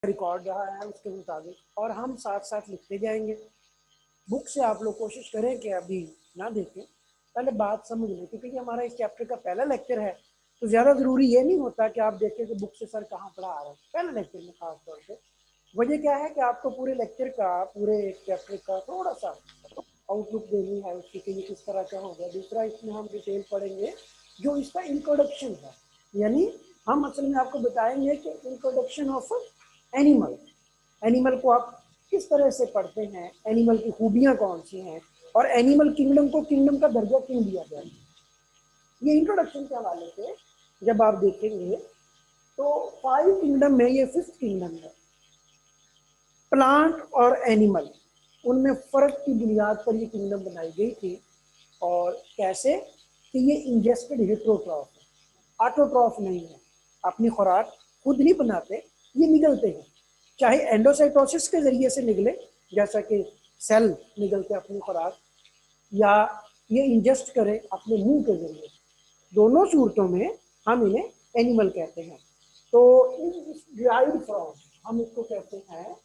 Record रहा है उसके मुताबिक, और हम साथ साथ लिखते जाएंगे। बुक से आप लोग कोशिश करें कि अभी ना देखें, पहले बात समझ लें, क्योंकि ये हमारा इस चैप्टर का पहला लेक्चर है। तो ज़्यादा ज़रूरी ये नहीं होता कि आप देखें कि बुक से सर कहाँ पढ़ा रहे हैं, पहले लेक्चर में खास तौर पे। वजह क्या है कि आपको पूरे लेक्चर का, पूरे चैप्टर का थोड़ा सा आउटलुक देनी है उसकी कि ये किस तरह का होगा। दूसरा, इसमें हम डिटेल पढ़ेंगे जो इसका इंट्रोडक्शन है, यानी हम असल में आपको बताएंगे कि इंट्रोडक्शन ऑफ एनिमल, एनिमल को आप किस तरह से पढ़ते हैं, एनिमल की खूबियां कौन सी हैं, और एनिमल किंगडम को किंगडम का दर्जा क्यों दिया गया है। ये इंट्रोडक्शन के हवाले से जब आप देखेंगे तो 5 किंगडम में ये 5th किंगडम है। प्लांट और एनिमल, उनमें फर्क की बुनियाद पर ये किंगडम बनाई गई थी। और कैसे कि ये इंजेस्टेड हेट्रोट्रॉफ है, ऑटोट्रॉफ नहीं है, अपनी खुराक खुद नहीं बनाते, ये निगलते हैं। चाहे एंडोसाइटोसिस के जरिए से निकले, जैसा कि सेल निगलते अपनी खुराक, या ये इंजेस्ट करें अपने मुंह के जरिए, दोनों सूरतों में हम इन्हें एनिमल कहते हैं। तो डिराइव्ड फ्रॉम, हम इसको कहते हैं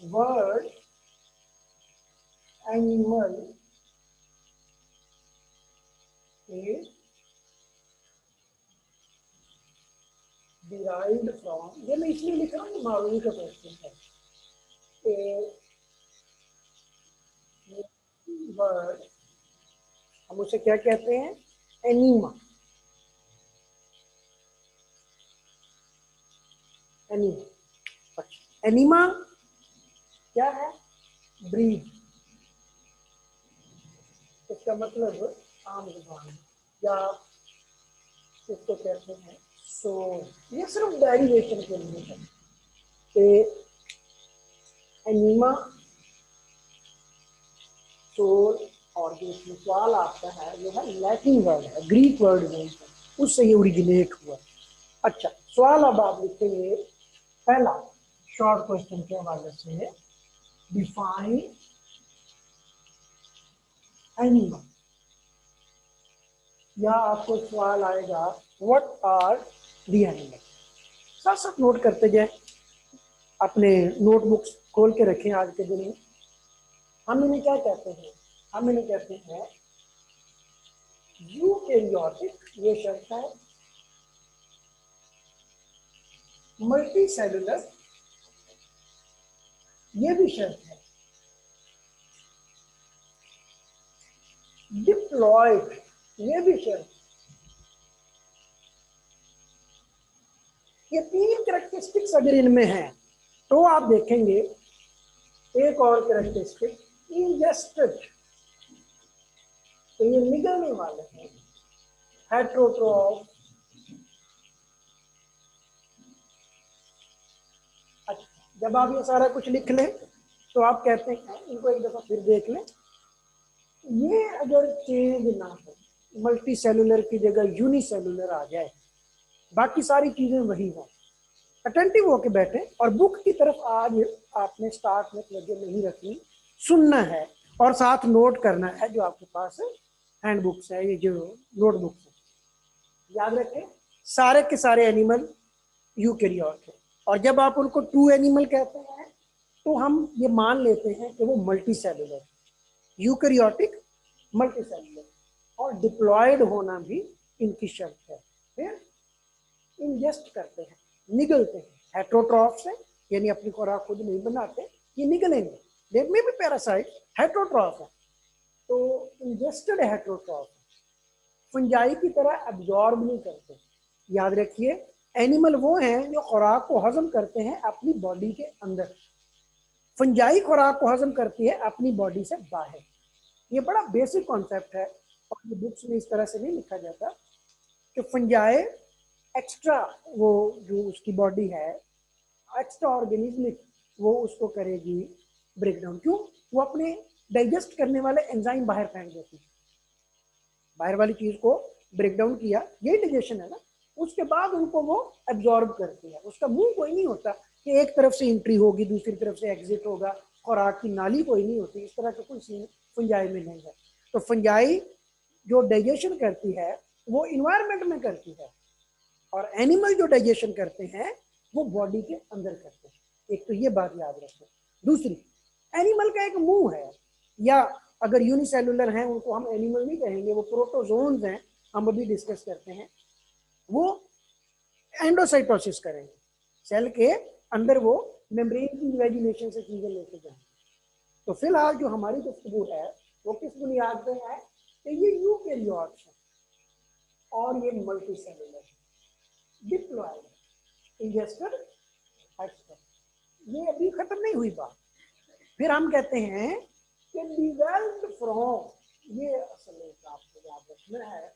word animal is derived from, ये मैं इसलिए लिख रहा हूँ, मालूम का क्वेश्चन है। वर्ड, हम उसे क्या कहते हैं, एनीमा, एनीमा। एनीमा क्या है, ब्रीड, इसका मतलब आम जुबान, या इसको कहते हैं सोल। ये सिर्फ डेरिवेशन के लिए है कि एनीमा सोल, और जो इसमें सवाल आता है वो है लैटिन वर्ड है, ग्रीक वर्ड नहीं है, उससे ये ओरिजिनेट हुआ। अच्छा, सवाल अब आप लिखेंगे पहला शॉर्ट क्वेश्चन के हवाले से, डिफाइन एनिमल, या आपको सवाल आएगा व्हाट आर द एनिमल। साथ साथ नोट करते जाए, अपने नोटबुक्स खोल के रखें आज के दिन में। हम इन्हें क्या कहते हैं, हम इन्हें कहते हैं यूकेरियोटिक, ये शब्द है, मल्टी सेलुलर, ये भी शब्द है, डिप्लॉयड, ये भी शब्द। ये 3 कैरेक्टरिस्टिक्स अगर इनमें हैं तो आप देखेंगे एक और कैरेक्टरिस्टिक, इंजेस्टेड, तो ये निगलने वाले हैं, हेट्रोट्रॉफ। अच्छा, जब आप ये सारा कुछ लिख लें तो आप कहते हैं, इनको एक दफा फिर देख लें, ये अगर चेंज ना हो, मल्टी सेलुलर की जगह यूनिसेलुलर आ जाए, बाकी सारी चीजें वही हों, अटेंटिव होके बैठे और बुक की तरफ आज आपने स्टार्ट में तवज्जो नहीं रखनी, सुनना है और साथ नोट करना है जो आपके पास हैंड बुक्स है, ये जो नोट बुक्स है। याद रखें, सारे के सारे एनिमल यूकेरियोट है, और जब आप उनको टू एनिमल कहते हैं तो हम ये मान लेते हैं कि वो multi cellular, eukaryotic, multi cellular, और डिप्लॉयड होना भी इनकी शर्त है। फिर इंजेस्ट करते हैं, निगलते हैं, हेट्रोट्रॉफ से, यानी अपनी खुराक खुद नहीं बनाते, ये निगलेंगे, देर में भी पैरासाइट, हेट्रोट्रॉफ है, तो इंजेस्टेड हेट्रोट्रॉफ, फंजाई की तरह एब्जॉर्ब नहीं करते। याद रखिए, एनिमल वो हैं जो खुराक को हजम करते हैं अपनी बॉडी के अंदर, फंजाई खुराक को हजम करती है अपनी बॉडी से बाहर। ये बड़ा बेसिक कॉन्सेप्ट है और ये बुक्स में इस तरह से नहीं लिखा जाता कि फंजाई एक्स्ट्रा, वो जो उसकी बॉडी है एक्स्ट्रा ऑर्गेनिज्मिक, वो उसको करेगी ब्रेक डाउन। क्यों, वो अपने डाइजेस्ट करने वाले एंजाइम बाहर फेंक देती है, बाहर वाली चीज को ब्रेक डाउन किया, यही डाइजेशन है ना, उसके बाद उनको वो एब्जॉर्ब करती है। उसका मुंह कोई नहीं होता कि एक तरफ से एंट्री होगी दूसरी तरफ से एग्जिट होगा, खुराक की नाली कोई नहीं होती, इस तरह का कोई सीन फंजाई में नहीं है। तो फंजाई जो डाइजेशन करती है वो इन्वायरमेंट में करती है, और एनिमल जो डाइजेशन करते हैं वो बॉडी के अंदर करते हैं। एक तो ये बात याद रखें। दूसरी, एनिमल का एक मुंह है, या अगर यूनिसेलुलर हैं उनको हम एनिमल नहीं कहेंगे, वो प्रोटोजोन्स हैं, हम अभी डिस्कस करते हैं। वो एंडोसाइटोसिस करेंगे, सेल के अंदर वो मेम्ब्रेन की इमेजिनेशन से चीजें लेके जाएंगे। तो फिलहाल जो हमारी गुफ्तगू है वो किस बुनियाद पे है कि ये यूकेरियोट्स है और ये मल्टी सेलुलर, डिप्लॉयड, इंजेस्टर, एक्सटर। ये अभी खत्म नहीं हुई बात। फिर हम कहते हैं कि डिवेल्प्ड फ्रॉम, ये असल में आपको याद रखना है,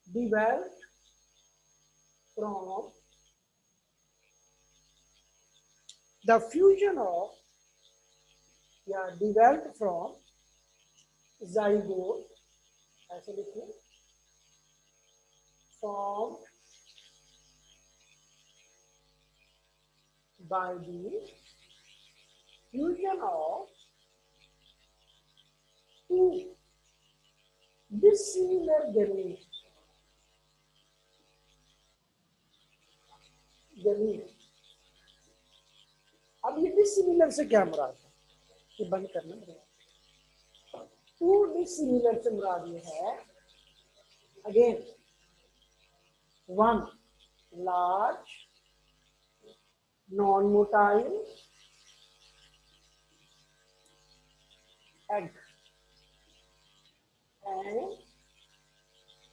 developed from the fusion of, या डिवेल्प्ड फ्रॉम जाइगोट, ऐसे लिखिए, formed by the fusion of two dissimilar gametes. अब ये डिसिमिलर से क्या मुराद है, ये बंद करना पड़ेगा। टू डिसिमिलर से मुराद ये है, again, one large non motile egg and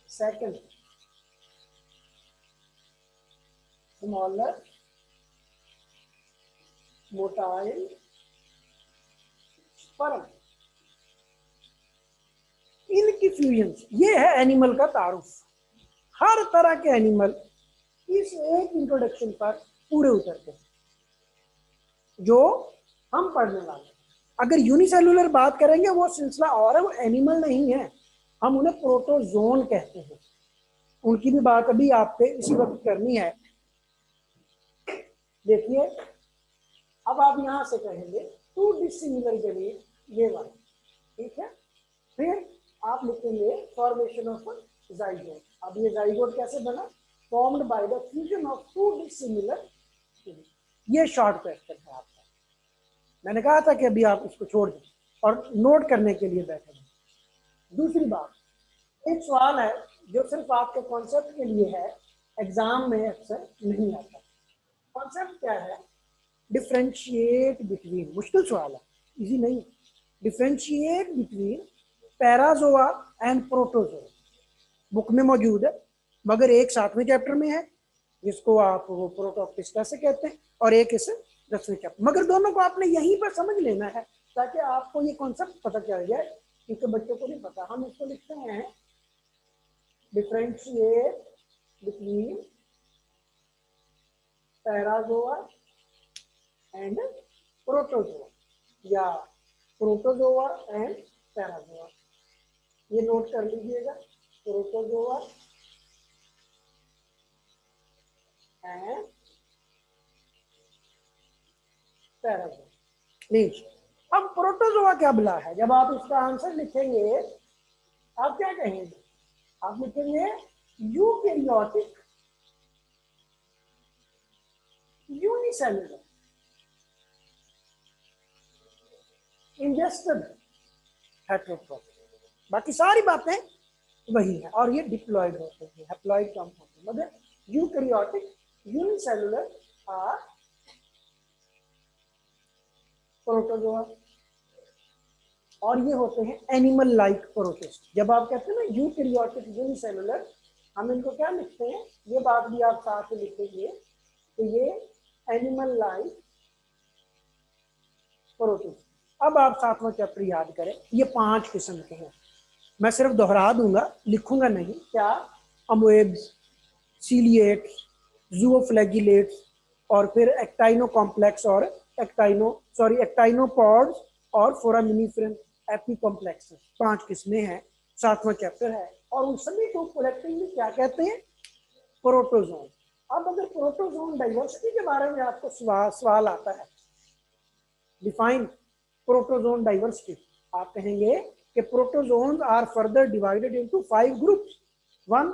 second smaller motile sperm। इनकी फ्यूजन, ये है एनिमल का तारुफ। हर तरह के एनिमल इस एक इंट्रोडक्शन पर पूरे उतरते हैं जो हम पढ़ने वाले हैं। अगर यूनिसेलुलर बात करेंगे वो सिलसिला और है, वो एनिमल नहीं है, हम उन्हें प्रोटोजोन कहते हैं। उनकी भी बात अभी आपसे इसी वक्त करनी है। देखिए, अब आप यहां से कहेंगे टू डिसिमिलर गैमेट, ये वाला, ठीक है। फिर आप लिखेंगे फॉर्मेशन ऑफ जाइगोट। अब ये जाइगोट कैसे बना, formed by the fusion of to dissimilar. ये शॉर्ट क्वेश्चन है आपका। मैंने कहा था कि अभी आप इसको छोड़ दें और नोट करने के लिए बैठे हैं। दूसरी बात, एक सवाल है जो सिर्फ आपके कॉन्सेप्ट के लिए है, एग्जाम में अक्सर नहीं आता। कॉन्सेप्ट क्या है, डिफ्रेंशिएट बिटवीन, मुश्किल सवाल है, इजी नहीं। Differentiate between Parazoa and protozoa, book में मौजूद है, मगर एक 7वें चैप्टर में है जिसको आप वो प्रोटोप्टिस्टा से कहते हैं, और एक इस 10वें चैप्टर, मगर दोनों को आपने यहीं पर समझ लेना है ताकि आपको ये कॉन्सेप्ट पता चल जाए, क्योंकि बच्चों को नहीं पता। हम इसको लिखते हैं differentiate between Parazoa and protozoa, या प्रोटोजोआ एंड पैराजोआ। ये नोट कर लीजिएगा, प्रोटोजोआ एंड पैराजोआ। प्लीज, अब प्रोटोजोआ क्या बला है, जब आप इसका आंसर लिखेंगे आप क्या कहेंगे, आप लिखेंगे यूकेरियोटिक यूनिसेलुलर इंजेस्टेड हेटेरोट्रॉफिक। बाकी सारी बातें वही है, और ये डिप्लॉयड होते हैं, हैप्लॉयड कम होते हैं, मगर यूकेरियोटिक यूनिसेलुलर आर प्रोटोजोआ, और ये होते हैं एनिमल लाइक प्रोटिस्ट। जब आप कहते हैं ना यूकेरियोटिक यूनिसेलुलर, हम इनको क्या लिखते हैं, ये बात भी आप साथ में लिखेंगे, तो ये एनिमल लाइक प्रोटिस्ट। अब आप 7वां चैप्टर याद करें, ये 5 किस्म के हैं, मैं सिर्फ दोहरा दूंगा, लिखूंगा नहीं। क्या, अमोएब्स, सीलिएट्स, जूओफ्लैजिलेट्स, और फिर एक्टाइनो कॉम्प्लेक्स और एक्टाइनोपॉड्स और फोरामिनिफेरम एपी कॉम्प्लेक्स। 5 किस्में हैं, 7वां चैप्टर है, और उन सभी को कलेक्टिवली क्या कहते हैं, प्रोटोजोन। अब अगर प्रोटोजोन डाइवर्सिटी के बारे में आपको सवाल आता है, डिफाइन प्रोटोजोन डाइवर्सिटी, आप कहेंगे कि protozoans are further divided into 5 groups, 1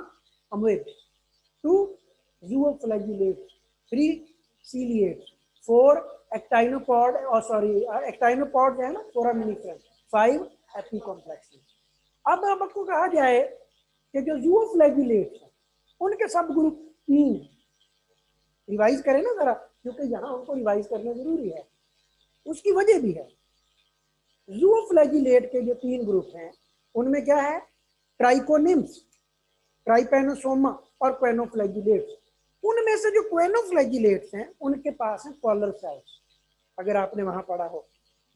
amoeba, 2 zooflagellates, 3 ciliates, 4 actinopod और actinopod है ना foraminifera, 5 एपिकॉम्प्लेक्स। अब आपको कहा जाए कि जो जूओफ्लैगुलेट्स हैं उनके सब ग्रुप 3, रिवाइज करें ना जरा, क्योंकि यहाँ उनको रिवाइज करना जरूरी है, उसकी वजह भी है। जूओफ्लैगुलेट के जो 3 ग्रुप हैं उनमें क्या है, ट्राइकोनिम्स, ट्राइपेनोसोमा और क्वेनोफ्लैगुलेट्स। उनमें से जो क्वेनोफ्लैगुलेट्स हैं उनके पास है कॉलर सेल्स, अगर आपने वहां पढ़ा हो,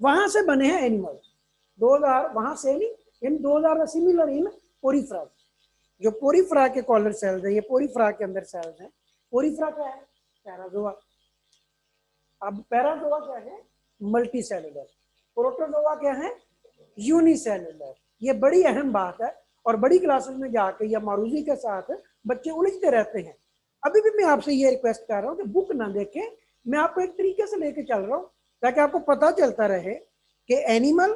वहां से बने हैं एनिमल्स। 2000 वहां से नहीं, इन 2000 सिमिलर इन पोरीफ्रा, जो पोरीफ्रा के कॉलर सेल्स है, ये पोरीफ्रा के अंदर सेल्स हैं। पोरीफ्रा क्या है, पैराजोआ। अब पैराजोआ क्या है, मल्टी सेलुलर। प्रोटोजोआ क्या है, यूनिसेलुलर। ये बड़ी अहम बात है और बड़ी क्लासेस में जाके या मारूजी के साथ बच्चे उलझते रहते हैं। अभी भी मैं आपसे ये रिक्वेस्ट कर रहा हूँ कि बुक ना देखें, मैं आपको एक तरीके से लेके चल रहा हूँ ताकि आपको पता चलता रहे कि एनिमल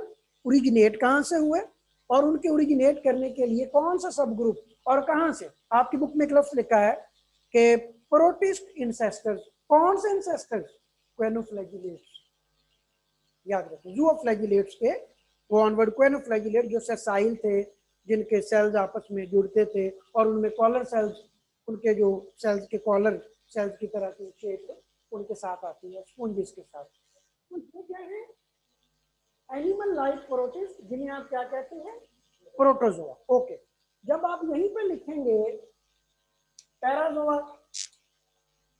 ओरिजिनेट कहाँ से हुए और उनके ओरिजिनेट करने के लिए कौन सा सब ग्रुप और कहाँ से। आपकी बुक में एक लफ्ज लिखा है कि प्रोटिस्ट इंसेस्टर्स, कौन से इंसेस्टर्स, क्वेनोफ्लैगुलेट्स, याद रखें। जूओफ्लैगुलेट्स के वो ऑनवर्ड, क्वेनोफ्लैगुलेट जो सेसाइल थे, जिनके सेल्स आपस में जुड़ते थे और उनमें कॉलर सेल्स, उनके जो सेल्स के कॉलर सेल्स की तरह की शेप उनके साथ आती है, स्पॉन्जिस के साथ। तो ये क्या है, एनिमल लाइफ प्रोटिस्ट, जिन्हें आप क्या कहते हैं, प्रोटोजोआ। ओके, जब आप यहीं पे लिखेंगे पैराजोआ,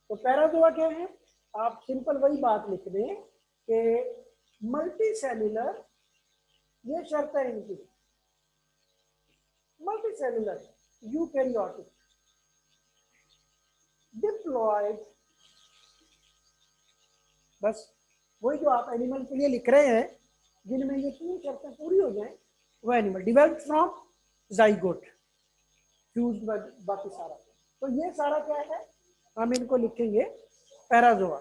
तो पैराजोआ क्या है, आप सिंपल वही बात लिख दें कि मल्टी सेलुलर, ये शर्त है इनकी, मल्टी सेलुलर यूकैरियोटिक डिप्लॉयड, बस वही जो आप एनिमल के लिए लिख रहे हैं, जिनमें ये 3 शर्तें पूरी हो जाएं, वो animal develop from zygote, fuse, बाकी सारा। तो ये सारा क्या है, हम इनको लिखेंगे पैराजोआ।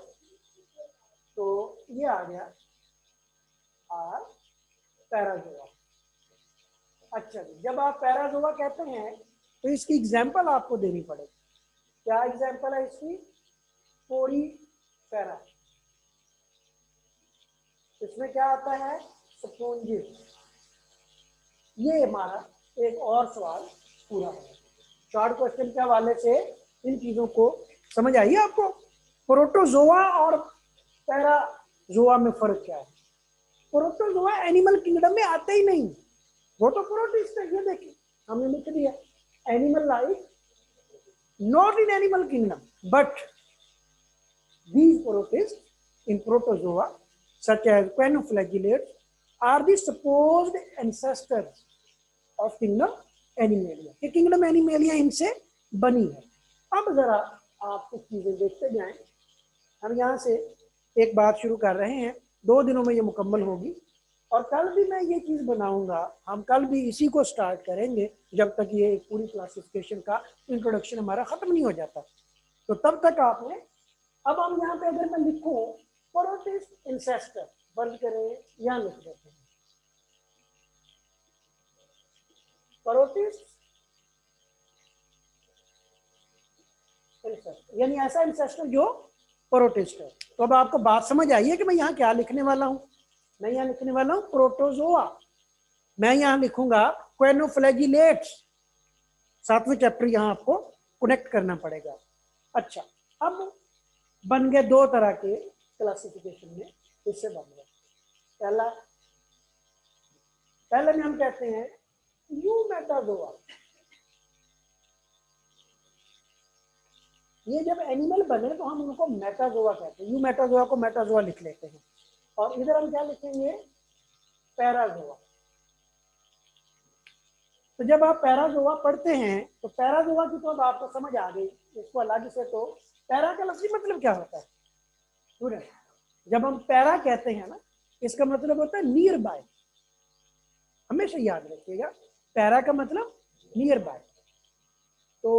तो ये आ गया आर पैराजोआ। अच्छा जी, जब आप पैराजोआ कहते हैं तो इसकी एग्जाम्पल आपको देनी पड़ेगी। क्या एग्जाम्पल है इसकी, पोरीफेरा, इसमें क्या आता है, स्पॉन्जिस। ये हमारा एक और सवाल पूरा है। शॉर्ट क्वेश्चन के हवाले से इन चीजों को समझ आइए आपको। प्रोटोजोआ और पैराजोआ में फर्क क्या है, प्रोटोजोआ एनिमल किंगडम में आते ही नहीं, वो तो प्रोटिस्ट है। ये देखिए हमने लिख दिया, animal life not in animal kingdom, but these protists in protozoa such as quenoflagellates are the supposed ancestors of kingdom Animalia। ये kingdom Animalia इनसे बनी है। अब जरा आप कुछ चीजें देखते जाएं। हम यहाँ से एक बात शुरू कर रहे हैं, 2 दिनों में ये मुकम्मल होगी और कल भी मैं ये चीज बनाऊंगा। हम कल भी इसी को स्टार्ट करेंगे जब तक ये पूरी क्लासिफिकेशन का इंट्रोडक्शन हमारा खत्म नहीं हो जाता। तो तब तक आपने, अब हम यहाँ पे अगर मैं लिखूं प्रोटिस्ट इंसेस्टर, बंद करें, यहाँ लिख देते हैं प्रोटिस्ट इंसेस्टर, यानी ऐसा इंसेस्टर जो प्रोटिस्ट है। तो अब आपको बात समझ आई है कि मैं यहाँ क्या लिखने वाला हूँ। मैं यहाँ लिखने वाला हूँ प्रोटोजोआ, मैं यहाँ लिखूंगा क्वेनोफ्लैगुलेट्स, 7वें चैप्टर यहाँ आपको कनेक्ट करना पड़ेगा। अच्छा, अब बन गए 2 तरह के क्लासिफिकेशन में इससे बन गए। पहले में हम कहते हैं यूमेटाजोआ। ये जब एनिमल बने तो हम उनको मेटाजोआ कहते हैं, यूमेटाजोआ को मेटाजोआ लिख लेते हैं। और इधर हम क्या लिखेंगे, पैराजोआ। तो जब आप पैराजोआ पढ़ते हैं तो पैराजोआ की तो अब आपको समझ आ गई, इसको अलग से। तो पैरा का लफ्ज़ी मतलब क्या होता है, जब हम पैरा कहते हैं ना, इसका मतलब होता है नियर बाय, हमेशा याद रखिएगा, पैरा का मतलब नियर बाय। तो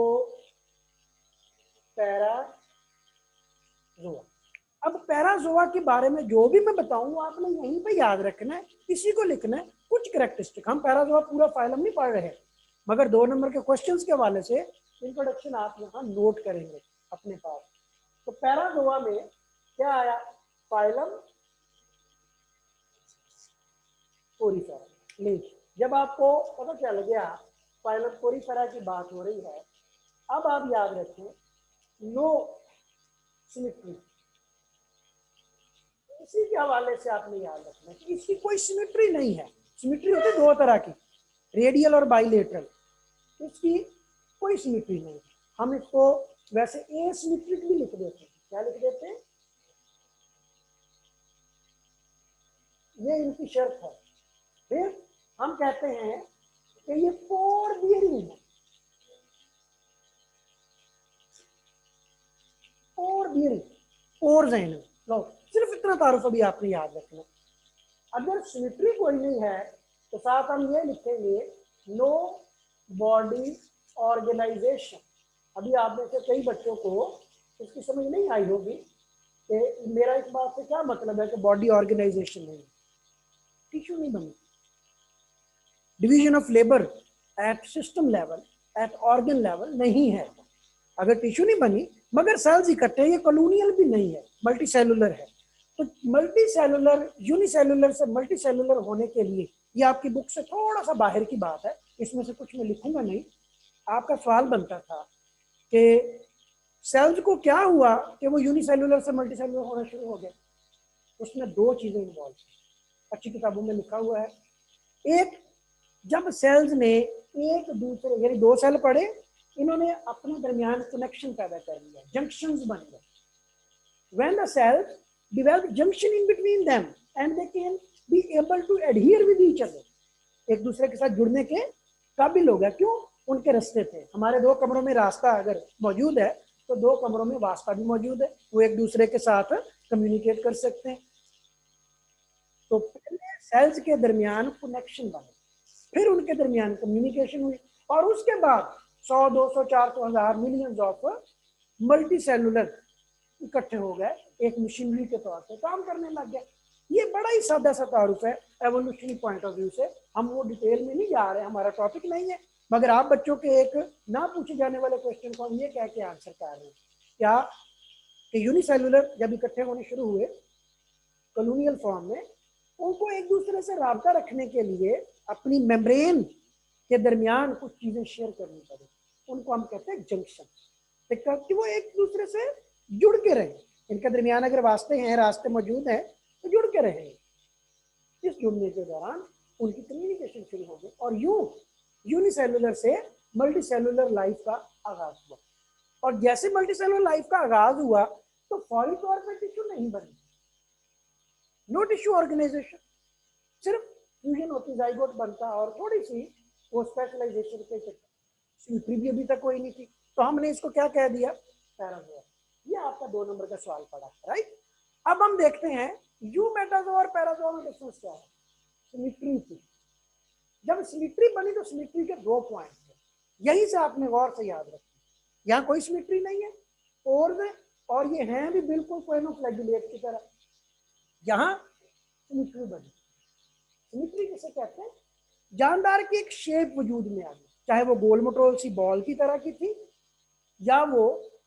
पैराजोआ, अब पैराजोआ के बारे में जो भी मैं बताऊंगा आपने यहीं पे याद रखना है, इसी को लिखना है, कुछ कैरेक्टरिस्टिक। हम पैराजोआ पूरा फाइल हम नहीं पढ़ रहे, मगर 2 नंबर के क्वेश्चंस के हवाले से इंट्रोडक्शन आप यहाँ नोट करेंगे अपने पास। तो पैराजोआ में क्या आया, फाइलम पोरीफेरा। लेकिन जब आपको पता चल गया फाइलम पोरीफेरा की बात हो रही है, अब आप याद रखें नो सिमेट्री, इसी के हवाले से आपने याद रखना कि इसकी कोई सिमेट्री नहीं है। सिमेट्री होती है दो तरह की, रेडियल और बाइलेटरल, इसकी कोई सिमेट्री नहीं है। हम इसको वैसे एसिमेट्रिक भी लिख देते हैं। क्या लिख देते हैं, ये इनकी शर्त है। फिर हम कहते हैं कि ये पोर बियरिंग है, पोर बियरिंग, पोर जहन लो, सिर्फ इतना तारुफ अभी आपने याद रखना। अगर सिमेट्री कोई नहीं है तो साथ हम ये लिखेंगे नो बॉडी ऑर्गेनाइजेशन। अभी आप में से कई बच्चों को इसकी समझ नहीं आई होगी कि मेरा इस बात से क्या मतलब है कि बॉडी ऑर्गेनाइजेशन नहीं, टिश्यू नहीं बनी, division of labour at system level, at organ level नहीं है। अगर टिश्यू नहीं बनी मगर सेल्स इकट्ठे, ये कॉलोनियल भी नहीं है, मल्टी सेलुलर है। तो मल्टी सेलुलर, यूनिसेलुलर से मल्टी सेलुलर होने के लिए, ये आपकी बुक से थोड़ा सा बाहर की बात है, इसमें से कुछ मैं लिखूंगा नहीं। आपका सवाल बनता था कि सेल्स को क्या हुआ कि वो यूनिसेलुलर से मल्टी सेलुलर होना शुरू हो गया। उसमें दो चीजें इन्वॉल्व, अच्छी किताबों में लिखा हुआ है। एक, जब सेल्स ने एक दूसरे, यानी दो सेल पड़े, इन्होंने अपने दरमियान कनेक्शन पैदा कर लिया, जंक्शंस बन गए। When the cells develop junction in between them and they can be able to adhere with each other, एक दूसरे के साथ जुड़ने के काबिल हो गया। क्यों, उनके रास्ते थे। हमारे दो कमरों में रास्ता अगर मौजूद है तो दो कमरों में वास्ता भी मौजूद है, वो एक दूसरे के साथ कम्युनिकेट कर सकते हैं। तो पहले सेल्स के दरमियान कनेक्शन बने, फिर उनके दरमियान कम्युनिकेशन हुई, और उसके बाद 100, 200, 400, 1000, मिलियंस ऑफ मल्टी सेलुलर इकट्ठे हो गए, एक मशीनरी के तौर पे काम करने लग गए। ये बड़ा ही सादा सा तारुफ है एवोल्यूशनरी पॉइंट ऑफ व्यू से, हम वो डिटेल में नहीं जा रहे, हमारा टॉपिक नहीं है। मगर आप बच्चों के एक ना पूछे जाने वाले क्वेश्चन को हम ये कह के आंसर कर रहे हैं क्या, कि यूनिसेलुलर जब इकट्ठे होने शुरू हुए कॉलोनियल फॉर्म में, उनको एक दूसरे से राब्ता रखने के लिए अपनी मेम्ब्रेन के दरमियान कुछ चीजें शेयर करनी पड़ी, उनको हम कहते हैं जंक्शन, कि वो एक दूसरे से जुड़ के रहे। इनके दरमियान अगर वास्ते हैं, रास्ते मौजूद हैं, तो जुड़ के रहेंगे। इस जुड़ने के दौरान उनकी कम्युनिकेशन शुरू हो गई, और यूनिसेलुलर से मल्टी सेलुलर लाइफ का आगाज हुआ। और जैसे मल्टी सेलुलर लाइफ का आगाज हुआ तो फौरी तौर पर टिश्यू नहीं बनी, नो टिश्यू ऑर्गेनाइजेशन, सिर्फ फ्यूजन होती, जाइगोट बनता, और थोड़ी सी वो स्पेशलाइजेशन के चक्कर, सिमेट्री भी अभी तक कोई नहीं थी, तो हमने इसको क्या कह दिया, पैराजोआ। ये आपका 2 नंबर का सवाल पड़ा, राइट। अब हम देखते हैं यू मेटाजोआ और पैराजोआ में डिफरेंस क्या है। सिमेट्री थी, जब सिमेट्री बनी तो सिमेट्री के 2 पॉइंट थे, यहीं से आपने गौर से याद रखना। यहाँ कोई सिमेट्री नहीं है, और ये हैं भी बिल्कुल कोएनोफ्लैगुलेट की तरह। यहाँ सिमेट्री बनी, सिमेट्री किसे कहते हैं, जानदार की एक शेप वजूद में आ गई, चाहे वो गोल मटोल सी बॉल की तरह की थी या वो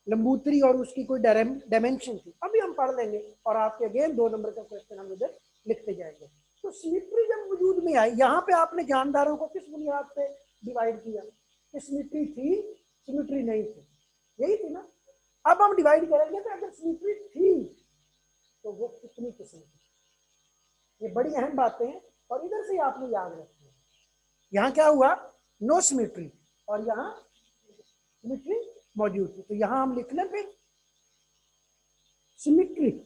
लंबूतरी और उसकी कोई डायमेंशन थी, अभी हम पढ़ लेंगे, और आपके अगेन 2 नंबर का क्वेश्चन हम इधर लिखते जाएंगे। तो सिमेट्री जब वजूद में आई, यहाँ पे आपने जानदारों को किस बुनियाद पे डिवाइड किया, कि सिमेट्री थी, सिमेट्री नहीं थी, यही थी ना। अब हम डिवाइड करेंगे तो अगर सिमेट्री थी तो वो कितनी किस्म की, ये बड़ी अहम बातें हैं, और इधर से आपने याद रखना है। यहाँ क्या हुआ, नो सिमेट्री, और यहाँ सिमेट्री मौजूद थी। तो यहाँ हम लिख लें फिर सिमेट्रिक,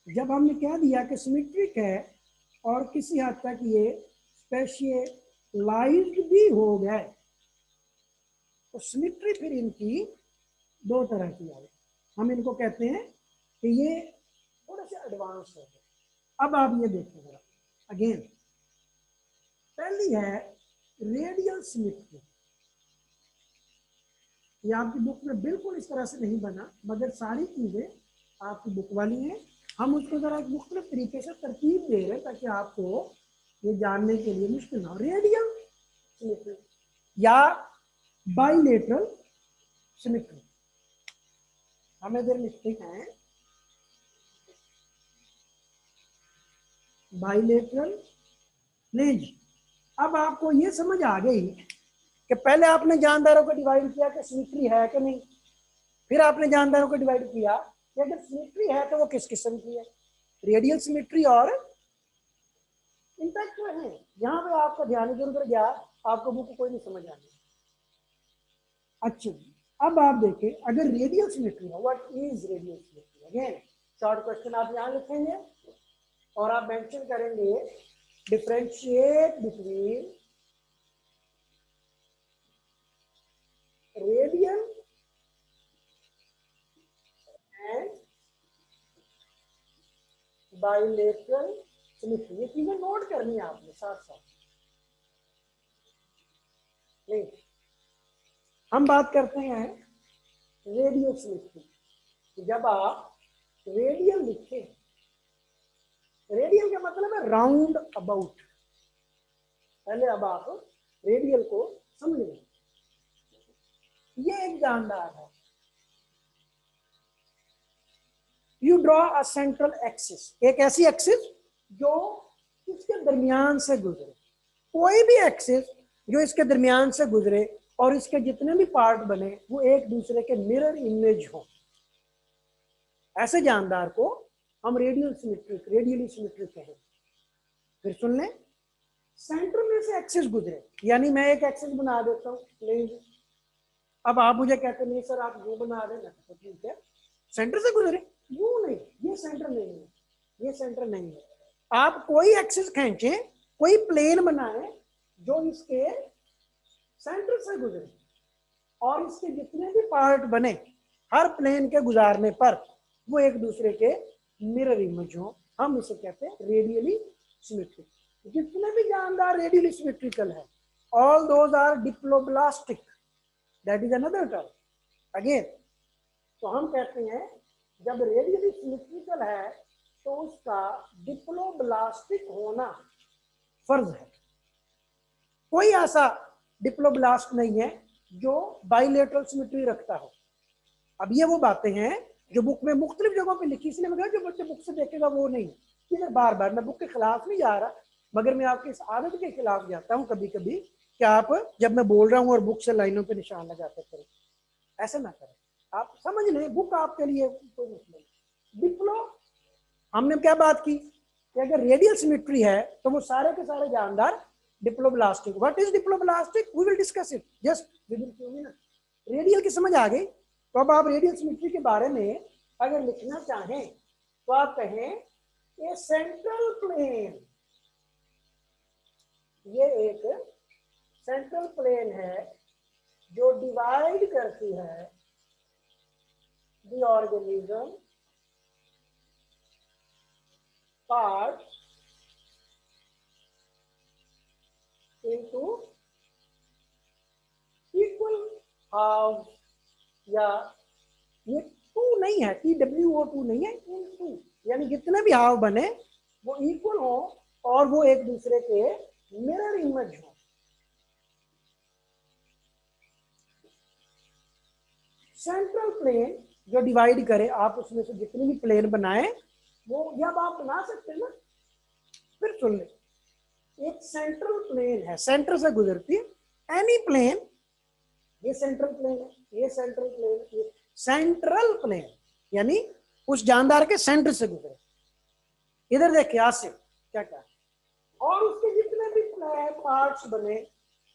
जब हमने कह दिया कि सिमेट्रिक है और किसी हद तक ये स्पेशलाइज्ड भी हो गए, तो सिमेट्री फिर इनकी 2 तरह की आई। हम इनको कहते हैं कि ये थोड़े से एडवांस हो गए। अब आप ये देखें जरा अगेन, पहली है रेडियल सिमेट्री। ये आपकी बुक में बिल्कुल इस तरह से नहीं बना, मगर सारी चीजें आपकी बुक वाली हैं। हम उसको जरा एक मुख्तलिफ तरीके से तरतीब दे रहे हैं ताकि आपको ये जानने के लिए मुश्किल ना हो। रेडियल सिमेट्री या बाइलेटरल सिमेट्री, हम इधर लिखते हैं बाइलेटरल प्लेन। अब आपको ये समझ आ गई कि पहले आपने जानदारों को डिवाइड किया कि सिमेट्री है कि नहीं, फिर आपने जानदारों को डिवाइड किया कि अगर सिमेट्री है तो वो किस किस्म की है, रेडियल सिमेट्री और इंटैक्ट है। यहाँ पे आपका ध्यान इधर उधर गया, आपको बुक कोई नहीं समझ आनी। अच्छा, अब आप देखें अगर रेडियल सिमेट्री है, what is radial symmetry? Again short question आप यहाँ लिखेंगे और आप मेंशन करेंगे differentiate between radial and bilateral symmetry. ये चीजें नोट करनी है आपने साथ साथ। नहीं, हम बात करते हैं रेडियल सिमेट्री। जब आप रेडियल लिखें, रेडियल का मतलब है राउंड अबाउट। पहले अब आप रेडियल को समझें। ये एक जानदार है, you draw a central axis, एक ऐसी एक्सिस जो इसके दरमियान से गुजरे, कोई भी एक्सिस जो इसके दरमियान से गुजरे और इसके जितने भी पार्ट बने वो एक दूसरे के मिरर इमेज हो, ऐसे जानदार को हम रेडियली सिमेट्रिक कहें। फिर सुन लें, सेंटर में से एक्सिस गुजरे, यानी मैं एक एक्सिस बना देता हूँ प्लेन। अब आप मुझे कहते नहीं सर आप ये बना दें, तो ठीक है, सेंटर से गुजरे, यूं नहीं, ये सेंटर नहीं है, ये सेंटर नहीं है। आप कोई एक्सिस खींचे, कोई प्लेन बनाए जो इसके सेंटर से गुजरे और इसके जितने भी पार्ट बने हर प्लेन के गुजारने पर वो एक दूसरे के मिरर इमेज हो, हम इसे कहते हैं रेडियली सिमेट्रिक। जितने भी जानदार रेडियली सिमेट्रिकल है, all those are diploblastic, that is another term again. तो हम कहते हैं जब रेडियली सिमेट्रिकल है तो उसका डिप्लोब्लास्टिक होना फर्ज है। कोई ऐसा डिप्लोब्लास्ट नहीं है जो बाइलेटरल सिमेट्री रखता हो। अब ये वो बातें हैं जो बुक में मुख्तलिफ जगहों पे लिखी, इसलिए मैं कहा जो बच्चे बुक से देखेगा वो नहीं। इधर बार बार मैं बुक के खिलाफ नहीं जा रहा, मगर मैं आपकी इस आदत के खिलाफ जाता हूँ कभी कभी कि आप जब मैं बोल रहा हूँ और बुक से लाइनों पे निशान लगाते करें, ऐसा ना करें। आप समझ लें बुक आपके लिए कोई मसला नहीं। डिप्लो हमने क्या बात की कि अगर रेडियल सिमेट्री है तो वो सारे के सारे जानदार diploblastic. What is diploblastic? We will discuss it just within few minute. Radial की समझ आ गई, तो अब आप रेडियल सिमेट्री के बारे में अगर लिखना चाहें तो आप कहें ये सेंट्रल प्लेन, ये एक सेंट्रल प्लेन है जो डिवाइड करती है the organism part into equal half, या ये टू नहीं है, TWO2 नहीं है, इन टू, यानी जितने भी हाफ बने वो इक्वल हो और वो एक दूसरे के मिरर इमेज हो। सेंट्रल प्लेन जो डिवाइड करे, आप उसमें से जितने भी प्लेन बनाए वो जब आप बना सकते हैं ना। फिर सुन ले, एक सेंट्रल प्लेन है, सेंटर से गुजरती है एनी प्लेन, ये सेंट्रल प्लेन है, ये सेंट्रल प्लेन, ये सेंट्रल प्लेन यानी उस जानदार के सेंटर से गुजरे। इधर देखिए आसिफ क्या क्या, और उसके जितने भी पार्ट्स बने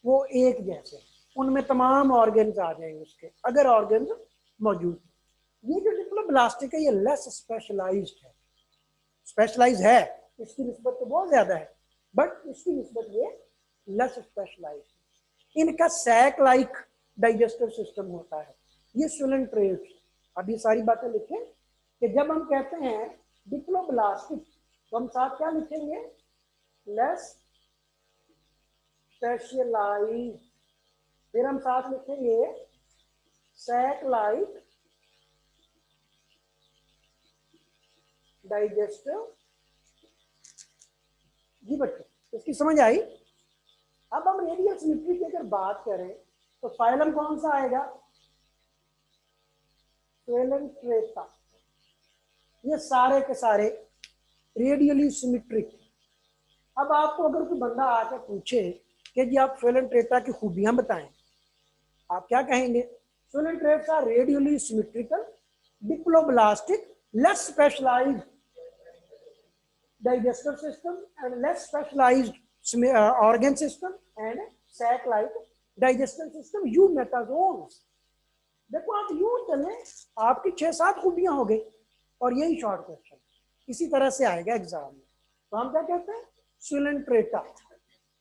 वो एक जैसे, उनमें तमाम ऑर्गन्स आ जाएंगे उसके, अगर ऑर्गन्स मौजूद। ये जो डिप्लोब्लास्टिक है ये लेस स्पेशलाइज्ड है, स्पेशलाइज है, इसकी निस्बत तो बहुत ज्यादा है, बट इसकी निस्बत ये लेस स्पेशलाइज्ड। इनका सैक लाइक डाइजेस्टिव सिस्टम होता है, ये सुलन ट्रेट्स। अब ये सारी बातें लिखें कि जब हम कहते हैं डिप्लोब्लास्टिक तो हम साथ क्या लिखेंगे? Less specialize. फिर हम साथ लिखेंगे सैक लाइक डाइजेस्टिव। जी बच्चों इसकी समझ आई? अब हम रेडियल सिमेट्री की अगर बात करें तो फाइलम कौन सा आएगा? फेलेंट्रेटा, ये सारे के सारे रेडियली सिमेट्रिक। अब आपको अगर कोई बंदा आके पूछे कि जी आप फेलेंट्रेटा की खूबियां बताएं, आप क्या कहेंगे? Coelenterates are radially symmetrical, diploblastic, less specialized digestive system and less specialized organ system and sac like digestive system, eumetazoans। देखो आप यूं चले, आपकी 6-7 खूबियां हो गई और यही शॉर्ट क्वेश्चन इसी तरह से आएगा एग्जाम में। तो हम क्या कहते हैं? सुलेंट्रेटा।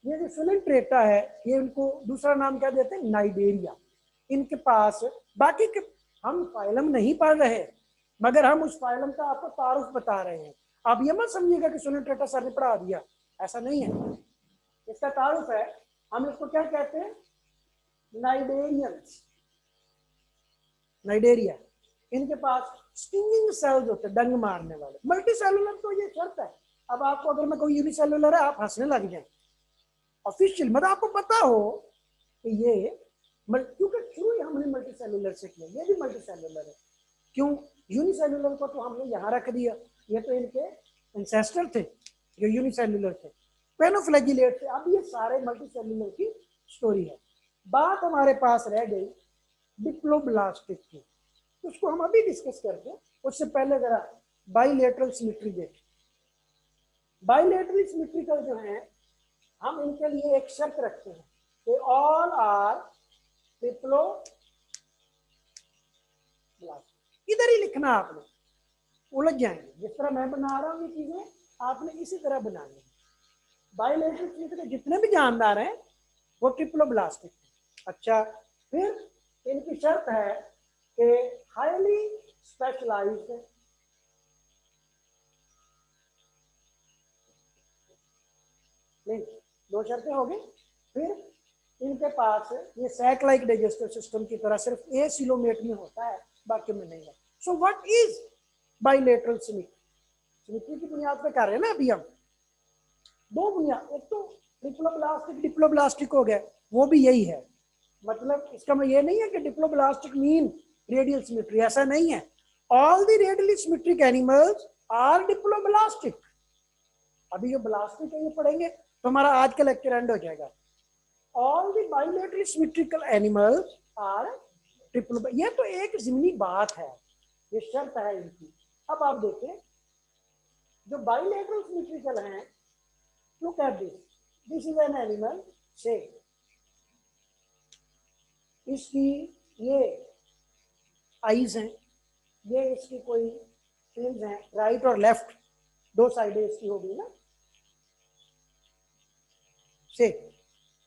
ये जो सुलेंट्रेटा है, ये इनको दूसरा नाम क्या देते हैं? नाइडेरिया। इनके पास बाकी के हम फाइलम नहीं पढ़ रहे, मगर हम उस फाइलम का आपको तारुफ बता रहे हैं। आप ये मत समझिएगा कि सुलेंट्रेटा सर ने पढ़ा दिया, ऐसा नहीं है। इसका तारुफ है, हम इसको क्या कहते हैं? Cnidarians, Cnidaria. इनके पास स्टिंगिंग सेल्स होते हैं, डंग मारने वाले। मल्टी सेलुलर तो ये शर्त है। अब आपको अगर मैं कोई यूनिसेलुलर है, आप हंसने लग जाए ऑफिशियल, मतलब आपको पता हो कि ये क्योंकि शुरू ही हमने मल्टी सेलुलर से किया, ये भी मल्टी सेलुलर है। क्यों? यूनिसेलुलर को तो हमने यहाँ रख दिया, ये तो इनके एंसेस्टर थे जो यूनिसेलुलर थे, पेनोफ्लैजिलेट थे। अब ये सारे मल्टी सेलुलर की स्टोरी है। बात हमारे पास रह गई डिप्लोब्लास्टिक की, उसको हम अभी डिस्कस करते हैं। उससे पहले जरा बाइलेटरल सिमेट्री देखें। बाइलेटरल सिमेट्रिकल जो है, हम इनके लिए एक शर्त रखते हैं कि ऑल आर ट्रिप्लोब्लास्टिक। इधर ही लिखना, आपने उलझ जाएंगे। जिस तरह मैं बना रहा हूँ ये चीजें, आपने इसी तरह बनानी है। बाइलेटरल सिमेट्री के जितने भी जानदार हैं वो ट्रिप्लोब्लास्टिक है। अच्छा, फिर इनकी शर्त है कि हाईली स्पेशलाइज्ड, नहीं, 2 शर्तें हो गई। फिर इनके पास ये सैक लाइक डाइजेस्टिव सिस्टम की तरह सिर्फ ए सिलोमेट में होता है, बाकी में नहीं है। So what is bilateral symmetry? Symmetry की बुनियाद पे कर रहे हैं ना अभी हम। 2 बुनियाद, एक तो डिप्लोब्लास्टिक, डिप्लोब्लास्टिक हो गया, वो भी यही है। मतलब इसका मतलब ये नहीं है कि डिप्लोब्लास्टिक मीन रेडियल सिमेट्री, ऐसा नहीं है। All the radially symmetric animals are diploblastic. अभी जो ब्लास्टिक है ये पढ़ेंगे तो हमारा आज का लेक्चर एंड हो जाएगा। All the bilateral symmetrical animals are triplo. ये तो एक जिमनी बात है, ये शर्त है इनकी। अब आप देखें, जो बाइलेटरल सिमेट्रिकल हैं, look at this is an animal, से इसकी ये आईज हैं, ये इसकी कोई फिल्स हैं, राइट और लेफ्ट 2 साइडें इसकी होगी ना, से,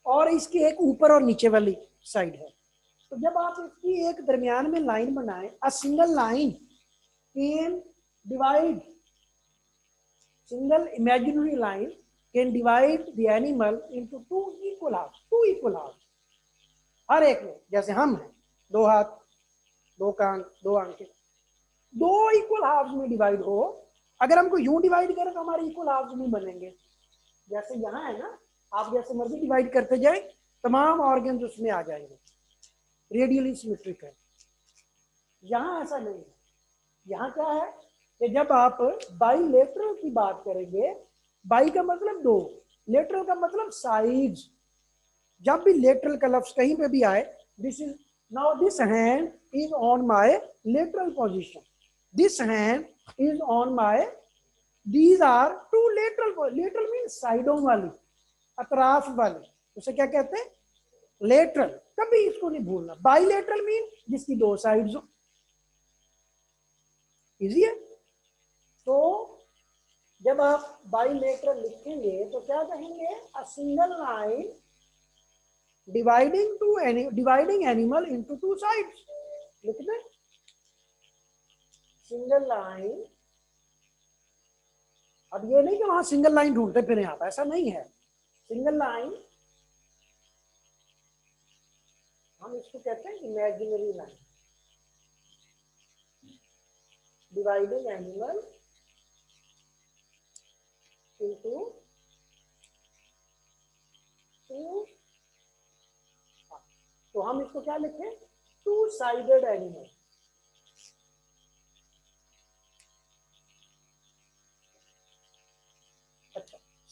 और इसकी एक ऊपर और नीचे वाली साइड है। तो जब आप इसकी एक दरमियान में लाइन बनाएं, a single line can divide, single imaginary line can divide the animal into 2 equal half, 2 equal half. हर एक में, जैसे हम हैं, 2 हाथ, 2 कान, 2 आंखें, 2 इक्वल हाफ में डिवाइड हो। अगर हमको यूं डिवाइड करें तो हमारे इक्वल हाफ नहीं बनेंगे। जैसे यहाँ है ना, आप जैसे मर्जी डिवाइड करते जाए, तमाम ऑर्गन्स उसमें आ जाएंगे, रेडियली सिमेट्रिक है। यहाँ ऐसा नहीं है। यहाँ क्या है कि जब आप बाइलेटरल की बात करेंगे, बाई का मतलब 2, लेटरल का मतलब साइड्स। जब भी लेटरल का लफ्ज कहीं पे भी आए, this is now, this hand is on my lateral position, this hand is on my, these are 2 lateral. Lateral mean साइडों वाली, अतराफ वाली, उसे क्या कहते हैं? लेटरल। कभी इसको नहीं भूलना। बाइलेटरल मीन जिसकी 2 साइड्स हो। इजी है। तो जब आप बाइलेटरल लिखेंगे तो क्या कहेंगे? अ single line dividing animal into 2 sides. लिख दें, सिंगल लाइन। अब ये नहीं कि वहां सिंगल लाइन ढूंढते फिर आप, ऐसा नहीं है। सिंगल लाइन, हम इसको कहते हैं imaginary line, dividing animal into 2। तो हम इसको क्या लिखें? 2 साइडेड एनिमल।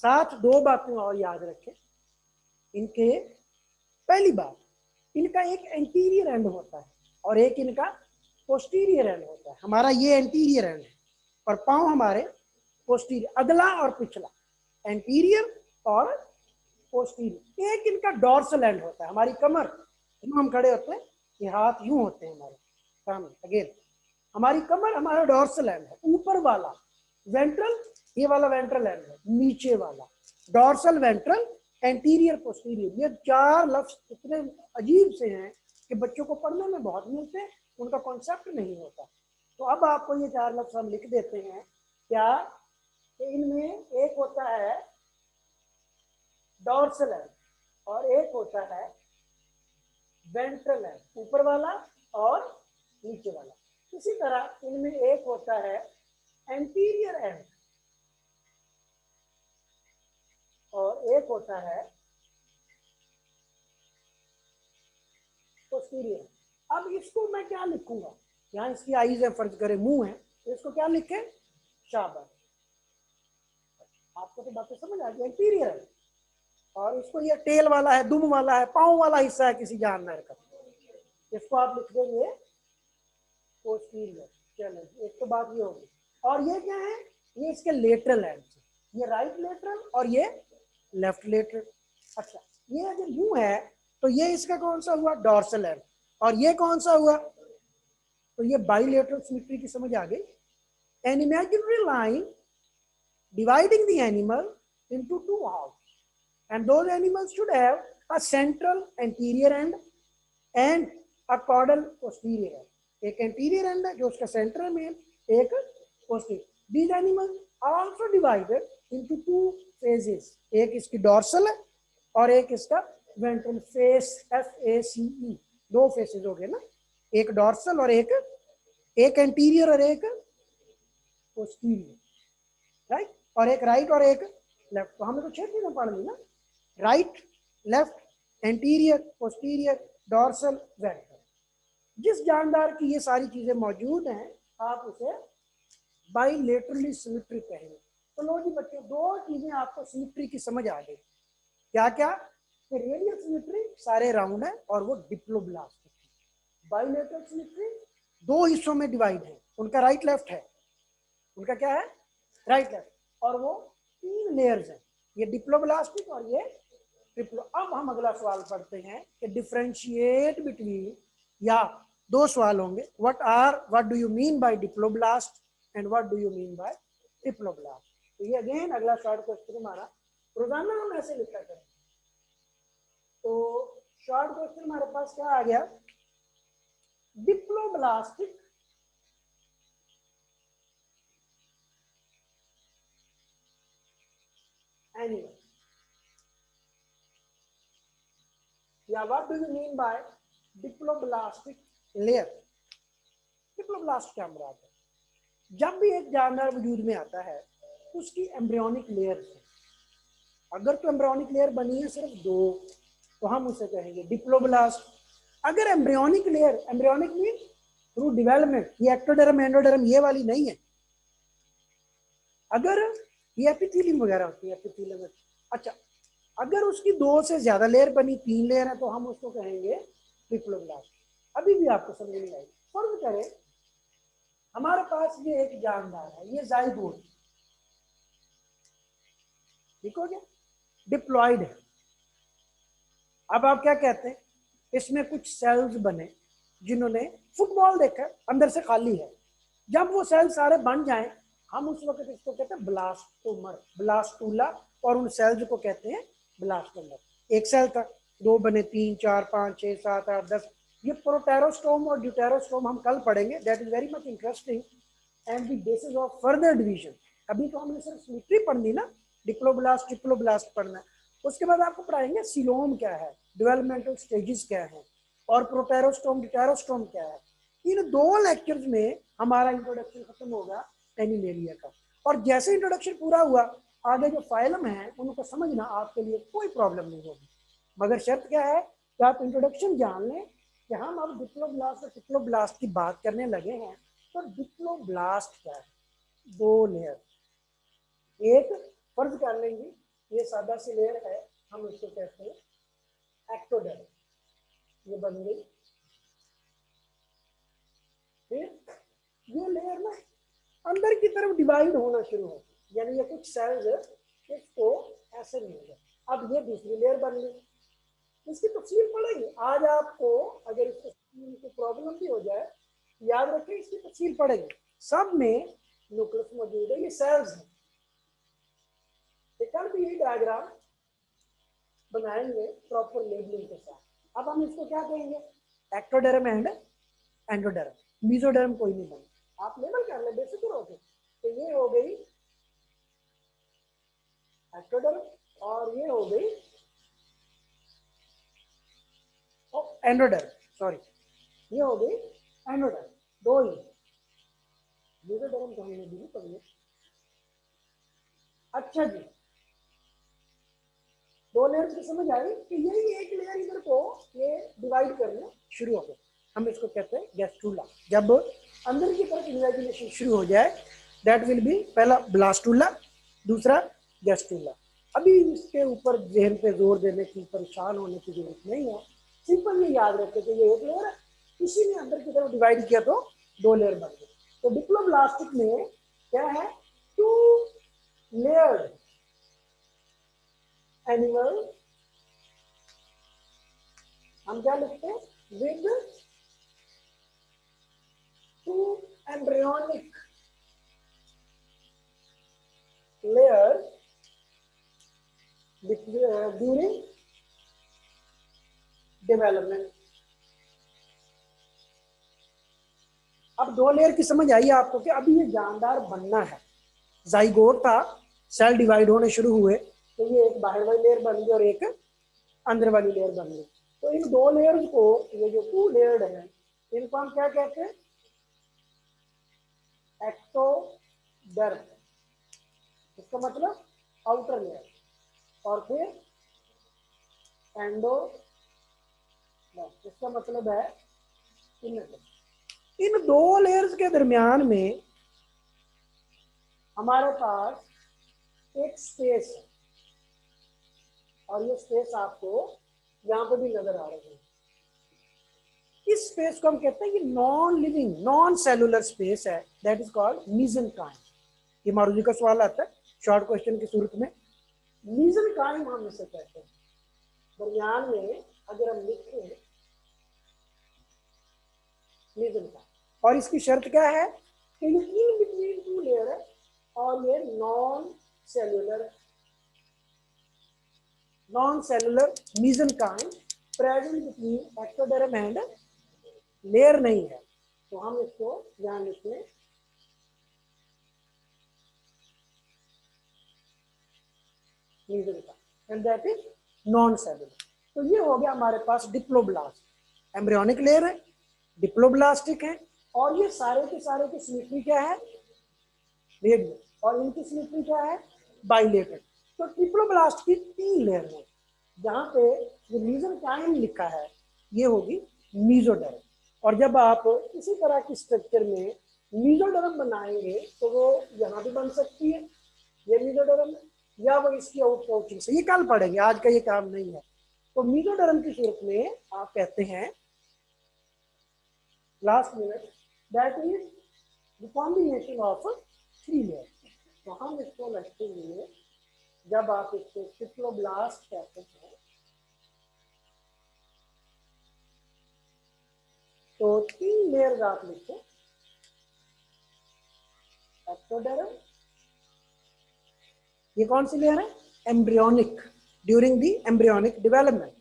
साथ दो बातें और याद रखें इनके। पहली बात, इनका एक एंटीरियर एंड होता है और एक इनका पोस्टीरियर एंड होता है। हमारा ये एंटीरियर एंड है और पांव हमारे पोस्टीरियर, अगला और पिछला, एंटीरियर और पोस्टीरियर। एक इनका डॉर्सल एंड होता है, हमारी कमर, यूं हम खड़े होते हैं, ये हाथ यूं होते हैं हमारे सामने। अगेन हमारी कमर हमारा डॉर्सल एंड है, ऊपर वाला वेंट्रल, ये वाला वेंट्रल एंड है, नीचे वाला डॉर्सल, वेंट्रल, एंटीरियर, पोस्टीरियर। ये चार लफ्ज इतने अजीब से हैं कि बच्चों को पढ़ने में बहुत मिलते हैं, उनका कॉन्सेप्ट नहीं होता। तो अब आपको ये चार लफ्ज हम लिख देते हैं क्या, इनमें एक होता है डॉर्सल एंड और एक होता है वेंट्रल एंड, ऊपर वाला और नीचे वाला। इसी तरह इनमें एक होता है एंटीरियर एंड और एक होता है पोस्टीरियर। अब इसको मैं क्या लिखूंगा, यहाँ इसकी आईज है, फर्ज करें मुंह है, तो इसको क्या लिखे, शाबाश। आपको तो बातें समझ आ गई। एंटीरियर है और इसको ये टेल वाला है, दुम वाला है, पांव वाला हिस्सा है किसी जानवर का, इसको आप लिख देंगे पोस्टीरियर। चलो एक तो बात ये होगी। और ये क्या है, ये इसके लेटरल एंड, ये राइट लेटरल और ये लेफ्ट लेटरल। अच्छा, ये अगर यूं है तो ये इसका कौन सा हुआ, डॉर्सल एंड, और ये कौन सा हुआ, तो ये बाइलेटरल सिमेट्री की समझ आ गई। An imaginary line dividing the animal into two halves, and those animals should have a central anterior end and a caudal posterior end. एक anterior end है जो उसका सेंटर में, एक posterior. These animals are also divided into two phases. एक इसकी dorsal है और एक इसका ventral face, FACE. दो फेसेस हो गए ना, एक डॉर्सल और एक एंटीरियर और एक पोस्टीरियर, राइट, और एक राइट और एक लेफ्ट। तो हमने तो 6 चीजें पढ़ ली ना, right, left, anterior, posterior, dorsal, ventral. जिस जानदार की ये सारी चीजें मौजूद हैं आप उसे बाइलेटरली सिमेट्री कहेंगे। तो लो जी बच्चों, दो चीजें आपको सिमेट्री की समझ आ गई। क्या क्या, रेडियल सिमेट्री सारे राउंड है और वो डिप्लोब्लास्टिक। बाइलेटरल सिमेट्री दो हिस्सों में डिवाइड है, उनका राइट लेफ्ट है, उनका क्या है, राइट लेफ्ट, और वो 3 लेयर्स हैं, ये डिप्लोब्लास्टिक और ये ट्रिप्लो। अब हम अगला सवाल पढ़ते हैं कि डिफरेंशिएट बिटवीन, या दो सवाल होंगे, what do you mean by diploblast and what do you mean by triploblast. तो ये अगेन अगला शॉर्ट क्वेश्चन हमारा, रोजाना हम ऐसे लिखा करें। तो शॉर्ट क्वेश्चन हमारे पास क्या आ गया, डिप्लोब्लास्टिक एनिमल, या what do you mean by diploblastic layer. Diploblast क्या मुराद है, जब भी एक जानवर वजूद में आता है उसकी एम्ब्रियोनिक लेयर है, अगर तो एम्ब्रियोनिक लेयर बनी है सिर्फ 2 तो हम उसे कहेंगे डिप्लोब्लास्ट। अगर embryonic layer, embryonic mean through development, ये एक्टोडर्म एंडोडर्म ये वाली नहीं है, अगर ये एपिथेलियम वगैरह होती है, एपिथेलियम, अच्छा, अगर उसकी 2 से ज्यादा लेयर बनी, 3 लेयर है, तो हम उसको कहेंगे डिप्लोब्लास्ट। अभी भी आपको समझ नहीं आई। फर्ज करें हमारे पास ये एक जानदार है, ये जाइगोट, ठीक हो गया, डिप्लॉयड है। अब आप क्या कहते हैं, इसमें कुछ सेल्स बने, जिन्होंने फुटबॉल देखा, अंदर से खाली है, जब वो सेल सारे बन जाएं हम उस वक्त इसको कहते हैं ब्लास्टोमर, ब्लास्टूला, और उन सेल्स को कहते हैं ब्लास्टोमर। एक सेल था, 2 बने, 3 4 5 6 7 8 10, ये प्रोटेरोस्टोम और ड्यूटेरोस्टोम हम कल पढ़ेंगे, that is very much interesting and the basis of further division. अभी तो हमने सिर्फ सिमेट्री पढ़नी ना, डिप्लोब्लास्ट ट्रिप्लोब्लास्ट पढ़ना, उसके बाद आपको पढ़ाएंगे सीलोम क्या है, डेवलपमेंटल स्टेजेस क्या है, और प्रोटेरोस्टोम ड्यूटेरोस्टोम क्या है। इन 2 लेक्चर्स में हमारा इंट्रोडक्शन खत्म होगा एनिमेलिया का, और जैसे इंट्रोडक्शन पूरा हुआ आगे जो फाइलम है उनको समझना आपके लिए कोई प्रॉब्लम नहीं होगी, मगर शर्त क्या है कि आप इंट्रोडक्शन जान लें कि हम अब डिप्लोब्लास्ट और ट्रिप्लोब्लास्ट की बात करने लगे हैं। तो डिप्लोब्लास्ट क्या है, 2 लेयर, एक फर्ज कर लेंगे ये सादा सी लेयर है, हम इसको कहते हैं एक्टोडर्म, ये बन गई। फिर ये लेयर ना अंदर की तरफ डिवाइड होना शुरू हो, यानी ये कुछ सेल्स इसको ऐसे मिल गए। अब ये दूसरी लेयर बन गई, इसकी तफसील पढ़ेंगे आज आपको। अगर इसको प्रॉब्लम भी हो जाए, याद रखें इसकी तफसील पढ़ेंगे। सब में न्यूक्लियस मौजूद है, ये सेल्स हैं। कल भी यही डायग्राम बनाएंगे प्रॉपर लेबलिंग के साथ। अब हम इसको क्या कहेंगे, एक्टोडर्म एंड एंडोडर्म। मीजोडर्म कोई नहीं बना, आप लेबल कर ले बेफिक्र होके। तो ये हो गई एक्टोडर्म और ये हो गई एंडोडर्म, सॉरी ये हो गई एंडोडर्म, दो ही। मीजोडर्म तो हमने भी पढ़ी है। अच्छा जी, दो लेयर्स की समझ आई कि यही एक लेयर इधर को ये डिवाइड करना शुरू हो गया, हम इसको कहते हैं गैस्ट्रूला। जब अंदर की तरफ इन्वेजिनेशन शुरू हो जाए, दैट विल बी पहला ब्लास्टूला, दूसरा गैस्ट्रूला। अभी इसके ऊपर जहन पे जोर देने की, परेशान होने की जरूरत नहीं है। सिंपल ये याद रखे कि ये एक लेयर है, इसी ने अंदर की तरफ डिवाइड किया तो दो लेयर बन गए। तो डिप्लोब्लास्टिक में क्या है, टू लेयर्ड एनिमल, हम क्या लिखते हैं, with two embryonic layer during development. अब दो लेयर की समझ आई आपको कि अभी ये जानदार बनना है। जाइगोट था, सेल डिवाइड होने शुरू हुए, तो ये एक बाहर वाली लेयर बन गई और एक अंदर वाली लेयर बन गई। तो इन दो लेयर्स को, ये जो टू लेयर्ड है, इनको हम क्या कहते हैं, एक्टोडर्म, इसका मतलब आउटर लेयर, और फिर एंडो, इसका मतलब है इनर लेयर। इन दो लेयर्स के दरमियान में हमारे पास एक स्पेस है, और ये स्पेस आपको यहां पर भी नजर आ रही है। इस स्पेस को हम कहते हैं, ये non living non cellular space है, दैट इज कॉल्ड मीसेंकाइम। ये मारूजी का सवाल आता है शॉर्ट क्वेश्चन की सूरत में, मीसेंकाइम हम इसे कहते हैं। दरमियान में अगर हम लिखें मीसेंकाइम, और इसकी शर्त क्या है कि ये इन बिटवीन टू लेयर है, और ये non cellular mesenchyme present between ectoderm and layer नहीं है। तो हम इसको ध्यान लिखें, and that is non cellular. तो ये हो गया हमारे पास डिप्लोब्लास्ट, एम्ब्रियोनिक लेयर है, डिप्लोब्लास्टिक है, और ये सारे के सारे की सिमेट्री क्या है, रेडियल, और इनकी सिमेट्री क्या है, बाइलेटरल। तो डिप्लोब्लास्ट की तीन लेयर है, जहां पे जो मीसेंकाइम लिखा है ये होगी मीजोडर्म। और जब आप इसी तरह की स्ट्रक्चर में मीजोडर्म बनाएंगे तो वो यहाँ भी बन सकती है, ये मीजोडर्म, या वो इसकी आउट पाउचिंग से, ये कल पढ़ेंगे, आज का ये काम नहीं है। तो मीजोडर्म की सूरत में आप कहते हैं last minute, that is the combination of three layer. तो हम इसको लिखेंगे, जब आप इसको डिप्लोब्लास्ट कहते हैं तो तीन लेयर आप लिखो, एक्टोडर्म, ये कौन सी लेयर है, embryonic, during the embryonic development.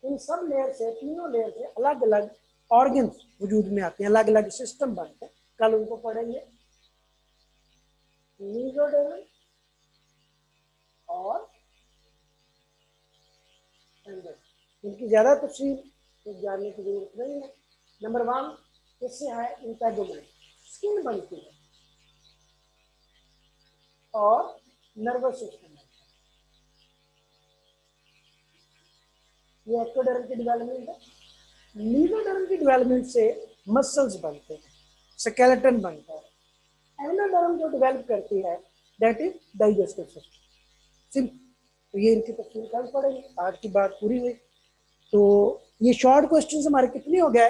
In sub layer से, तीनों लेयर से अलग अलग ऑर्गन्स वजूद में आते हैं, अलग अलग सिस्टम बनते हैं, कल उनको पढ़ेंगे। मीजोडर्म और एंडोडर्म, इनकी ज्यादा तफसील जानने की जरूरत नहीं है। नंबर वन, इससे है इंटेगुमेंट, स्किन बनती है और नर्वस सिस्टम है। ये एक्टोडर्म की डेवलपमेंट है। मीजोडर्म की डेवलपमेंट से मसल्स बनते हैं, स्केलेटन बनता है। एंडोडर्म जो डेवलप करती है दैट इज डाइजेस्टिव सिस्टम। तो ये इनकी तफसील कल पढ़ेंगे। आज की बात पूरी हुई। तो ये शॉर्ट क्वेश्चन हमारे कितने हो गए?